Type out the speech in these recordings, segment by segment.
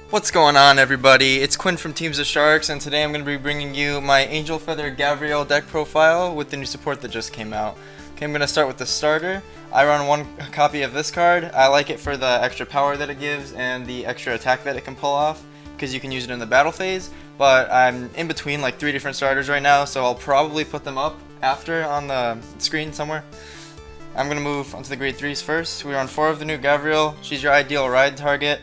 What's going on, everybody? It's Quinn from Teams of Sharks, and today I'm going to be bringing you my Angel Feather Gavrail deck profile with the new support that just came out. Okay, I'm going to start with the starter. I run one copy of this card. I like it for the extra power that it gives and the extra attack that it can pull off, because you can use it in the battle phase, but I'm in between like 3 different starters right now, so I'll probably put them up after on the screen somewhere. I'm going to move onto the grade 3s first. We run 4 of the new Gavrail. She's your ideal ride target.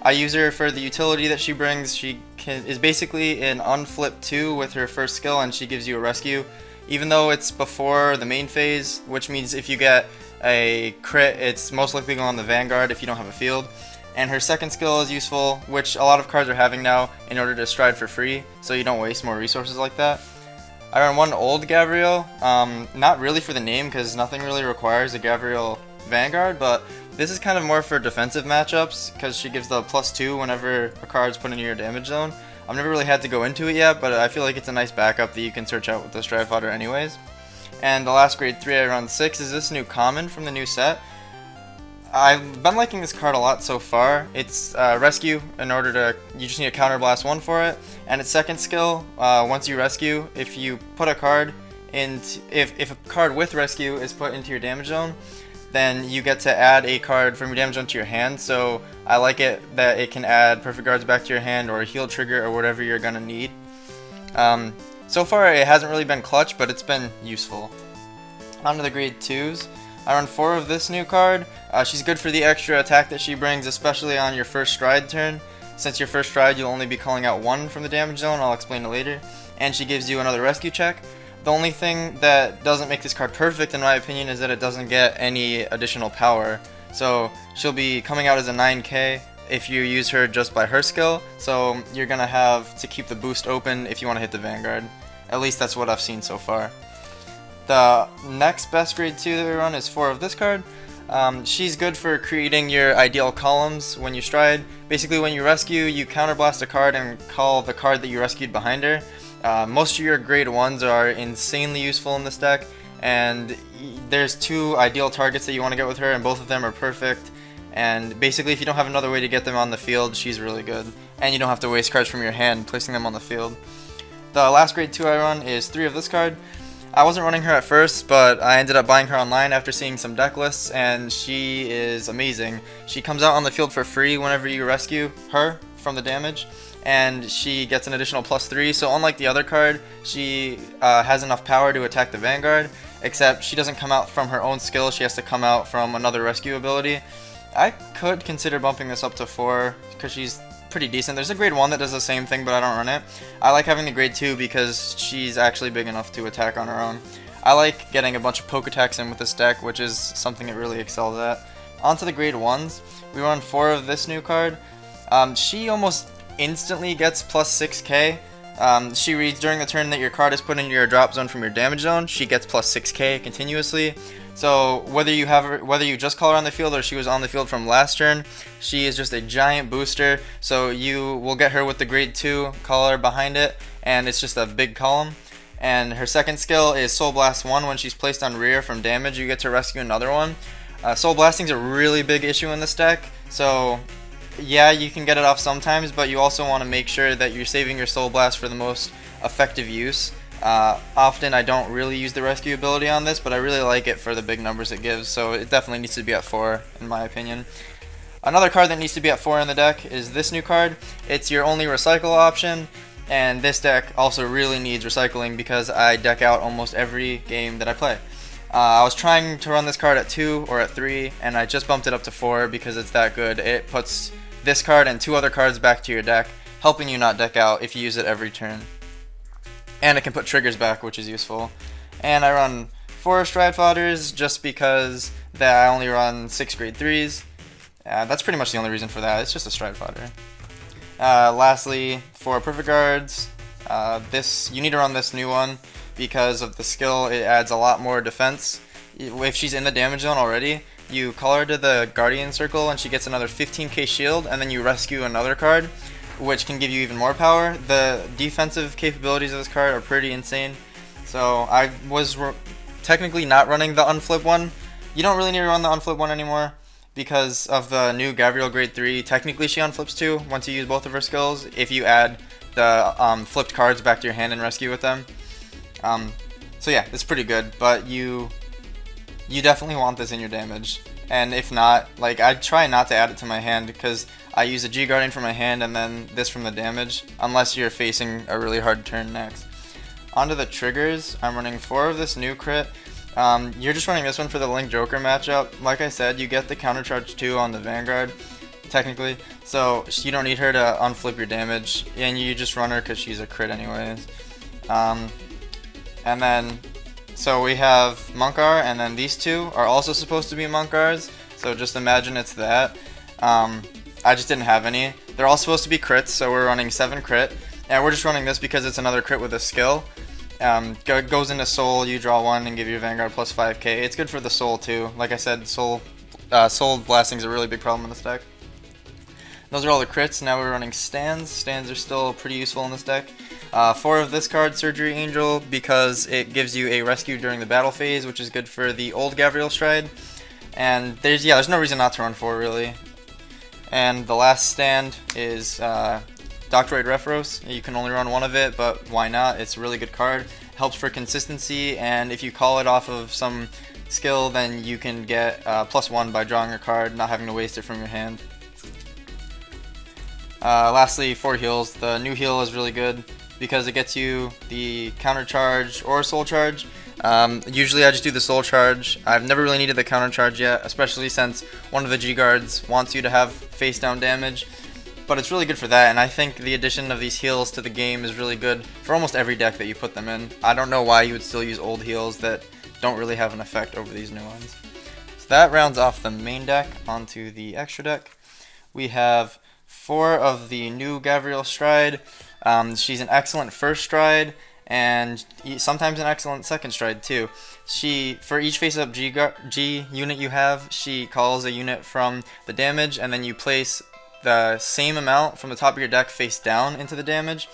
I use her for the utility that she brings. She is basically an unflip 2 with her first skill, and she gives you a rescue. Even though it's before the main phase, which means if you get a crit, it's most likely going on the Vanguard if you don't have a field. And her second skill is useful, which a lot of cards are having now in order to stride for free, so you don't waste more resources like that. I run one old Gavrail, not really for the name because nothing really requires a Gavrail Vanguard, but this is kind of more for defensive matchups because she gives the +2 whenever a card's put into your damage zone. I've never really had to go into it yet, but I feel like it's a nice backup that you can search out with the Stride Fodder anyways. And the last grade 3 I run 6 is this new common from the new set. I've been liking this card a lot so far. It's rescue in order to, you just need a counterblast 1 for it, and its second skill, once you rescue, if you put a card in, if a card with rescue is put into your damage zone, then you get to add a card from your damage zone to your hand. So I like it that it can add perfect guards back to your hand or a heal trigger or whatever you're gonna need. So far it hasn't really been clutch, but it's been useful. On to the grade 2s. I run 4 of this new card. She's good for the extra attack that she brings, especially on your first stride turn. Since your first stride, you'll only be calling out 1 from the damage zone. I'll explain it later. And she gives you another rescue check. The only thing that doesn't make this card perfect, in my opinion, is that it doesn't get any additional power. So she'll be coming out as a 9k if you use her just by her skill. So you're going to have to keep the boost open if you want to hit the Vanguard. At least that's what I've seen so far. The next best grade 2 that we run is 4 of this card. She's good for creating your ideal columns when you stride. Basically, when you rescue, you counterblast a card and call the card that you rescued behind her. Most of your grade 1s are insanely useful in this deck, and there's 2 ideal targets that you want to get with her, and both of them are perfect. And basically, if you don't have another way to get them on the field, she's really good. And you don't have to waste cards from your hand placing them on the field. The last grade 2 I run is 3 of this card. I wasn't running her at first, but I ended up buying her online after seeing some deck lists, and she is amazing. She comes out on the field for free whenever you rescue her from the damage, and she gets an additional +3, so unlike the other card, she has enough power to attack the Vanguard, except she doesn't come out from her own skill, she has to come out from another rescue ability. I could consider bumping this up to 4, because she's pretty decent. There's a grade 1 that does the same thing, but I don't run it. I like having the grade 2 because she's actually big enough to attack on her own. I like getting a bunch of poke attacks in with this deck, which is something it really excels at. On to the grade 1s. We run 4 of this new card. She almost instantly gets +6k. She reads during the turn that your card is put into your drop zone from your damage zone. She gets +6k continuously. So whether you just call her on the field or she was on the field from last turn, she is just a giant booster. So you will get her with the grade 2 collar behind it, and it's just a big column. And her second skill is Soul Blast 1. When she's placed on rear from damage, you get to rescue another one. Soul Blasting is a really big issue in this deck, so yeah, you can get it off sometimes, but you also want to make sure that you're saving your Soul Blast for the most effective use. Often I don't really use the rescue ability on this, but I really like it for the big numbers it gives, so it definitely needs to be at 4 in my opinion. Another card that needs to be at 4 in the deck is this new card. It's your only recycle option, and this deck also really needs recycling because I deck out almost every game that I play. I was trying to run this card at 2 or at 3, and I just bumped it up to 4 because it's that good. It puts this card and 2 other cards back to your deck, helping you not deck out if you use it every turn. And it can put triggers back, which is useful. And I run 4 Stride Fodders just because that I only run 6 grade 3s. That's pretty much the only reason for that. It's just a Stride Fodder. Lastly, for Perfect Guards, you need to run this new one because of the skill. It adds a lot more defense. If she's in the damage zone already, you call her to the Guardian Circle and she gets another 15k shield, and then you rescue another card, which can give you even more power. The defensive capabilities of this card are pretty insane. So I was technically not running the unflip one. You don't really need to run the unflip one anymore. because of the new Gavrail grade 3, technically she unflips too once you use both of her skills, if you add the flipped cards back to your hand and rescue with them. So yeah, it's pretty good, but you definitely want this in your damage. And if not, like, I try not to add it to my hand because I use a G Guardian from my hand and then this from the damage, unless you're facing a really hard turn next. Onto the triggers, I'm running 4 of this new crit. You're just running this one for the Link Joker matchup. Like I said, you get the counter charge 2 on the Vanguard, technically, so you don't need her to unflip your damage, and you just run her because she's a crit anyways. And then, so we have Monkar, and then these two are also supposed to be Monkars, so just imagine it's that. I just didn't have any. They're all supposed to be crits, so we're running 7 crit, and we're just running this because it's another crit with a skill. Goes into Soul, you draw 1 and give your Vanguard plus 5k. It's good for the Soul too. Like I said, Soul blasting is a really big problem in this deck. Those are all the crits. Now we're running stands. Stands are still pretty useful in this deck. 4 of this card, Surgery Angel, because it gives you a rescue during the battle phase, which is good for the old Gavrail stride. And there's no reason not to run 4 really. And the last stand is Doctroid Repharos. You can only run 1 of it, but why not? It's a really good card. Helps for consistency, and if you call it off of some skill, then you can get +1 by drawing a card, not having to waste it from your hand. Lastly, 4 heals. The new heal is really good because it gets you the counter charge or soul charge. Usually I just do the soul charge. I've never really needed the counter charge yet, especially since one of the G guards wants you to have face down damage. But it's really good for that, and I think the addition of these heals to the game is really good for almost every deck that you put them in. I don't know why you would still use old heals that don't really have an effect over these new ones. So that rounds off the main deck. Onto the extra deck. We have 4 of the new Gavrail stride. She's an excellent first stride and sometimes an excellent second stride too. For each face-up G unit you have, she calls a unit from the damage, and then you place the same amount from the top of your deck face down into the damage.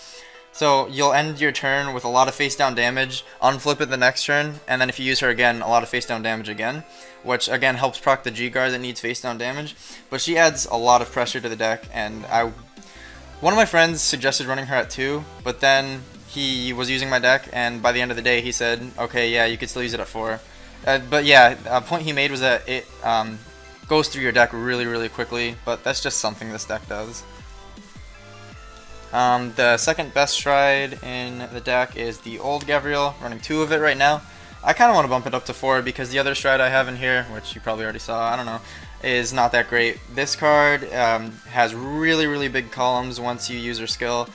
So you'll end your turn with a lot of face down damage, unflip it the next turn, and then if you use her again, a lot of face down damage again, which again helps proc the G guard that needs face down damage. But she adds a lot of pressure to the deck, and one of my friends suggested running her at 2, but then he was using my deck, and by the end of the day he said, okay, yeah, you could still use it at 4. But yeah, a point he made was that it goes through your deck really quickly, but that's just something this deck does. The second best stride in the deck is the old Gavrail, running 2 of it right now. I kind of want to bump it up to 4 because the other stride I have in here, which you probably already saw, I don't know, is not that great. This card has really big columns once you use her skill.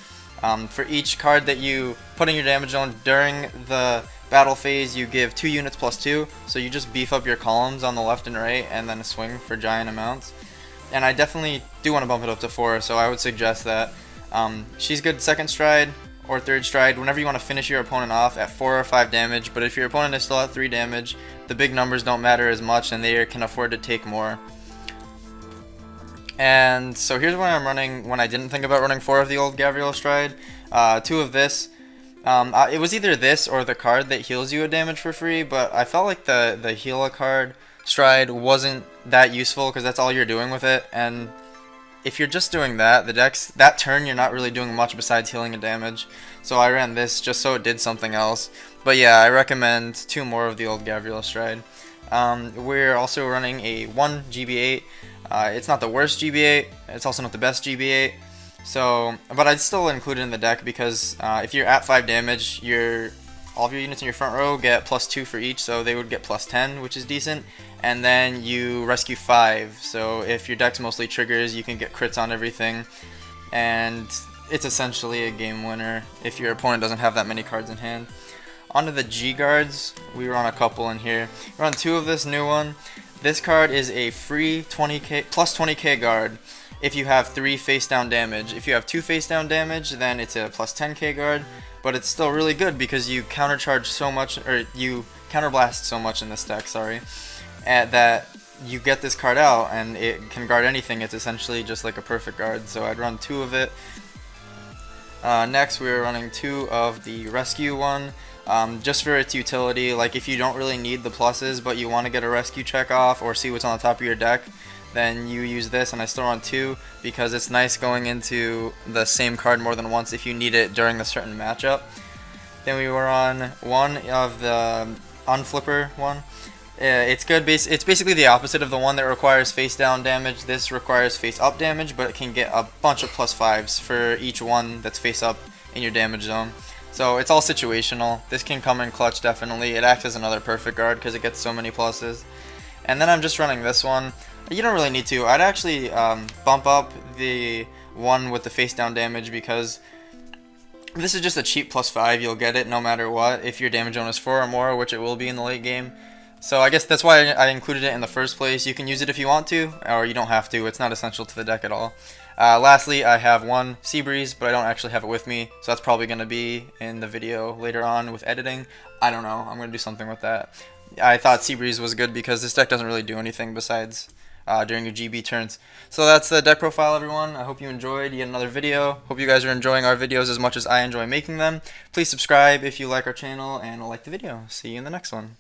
For each card that you put in your damage zone during the battle phase, you give 2 units +2, so you just beef up your columns on the left and right and then swing for giant amounts. And I definitely do want to bump it up to 4, so I would suggest that. She's good second stride or third stride whenever you want to finish your opponent off at 4 or 5 damage, but if your opponent is still at 3 damage, the big numbers don't matter as much and they can afford to take more. And so here's what I'm running when I didn't think about running 4 of the old Gavrail stride. 2 of this. It was either this or the card that heals you a damage for free, but I felt like the heal a card stride wasn't that useful because that's all you're doing with it, and if you're just doing that, that turn you're not really doing much besides healing a damage. So I ran this just so it did something else. But yeah, I recommend 2 more of the old Gavrail stride. We're also running a 1 GB8. It's not the worst GB8, it's also not the best GB8. So, but I'd still include it in the deck because if you're at 5 damage, all of your units in your front row get +2 for each, so they would get +10, which is decent. And then you rescue 5, so if your deck's mostly triggers, you can get crits on everything. And it's essentially a game winner if your opponent doesn't have that many cards in hand. Onto the G guards, we run a couple in here. We run 2 of this new one. This card is a free 20k +20k guard if you have 3 face down damage. If you have 2 face down damage, then it's a +10k guard, but it's still really good because you countercharge so much, or you counterblast so much in this deck, sorry, that you get this card out and it can guard anything. It's essentially just like a perfect guard, so I'd run 2 of it. Next we're running 2 of the rescue one, just for its utility. Like if you don't really need the pluses but you want to get a rescue check off or see what's on the top of your deck, then you use this, and I still run 2 because it's nice going into the same card more than once if you need it during a certain matchup. Then we were on 1 of the unflipper one. It's good. It's basically the opposite of the one that requires face down damage. This requires face up damage, but it can get a bunch of +5s for each one that's face up in your damage zone. So it's all situational. This can come in clutch definitely. It acts as another perfect guard because it gets so many pluses. And then I'm just running this one. You don't really need to. I'd actually bump up the one with the face down damage because this is just a cheap +5. You'll get it no matter what if your damage zone is 4 or more, which it will be in the late game. So I guess that's why I included it in the first place. You can use it if you want to, or you don't have to. It's not essential to the deck at all. Lastly, I have 1 Seabreeze, but I don't actually have it with me, so that's probably going to be in the video later on with editing. I don't know. I'm going to do something with that. I thought Seabreeze was good because this deck doesn't really do anything besides during your GB turns. So that's the deck profile, everyone. I hope you enjoyed yet another video. Hope you guys are enjoying our videos as much as I enjoy making them. Please subscribe if you like our channel and like the video. See you in the next one.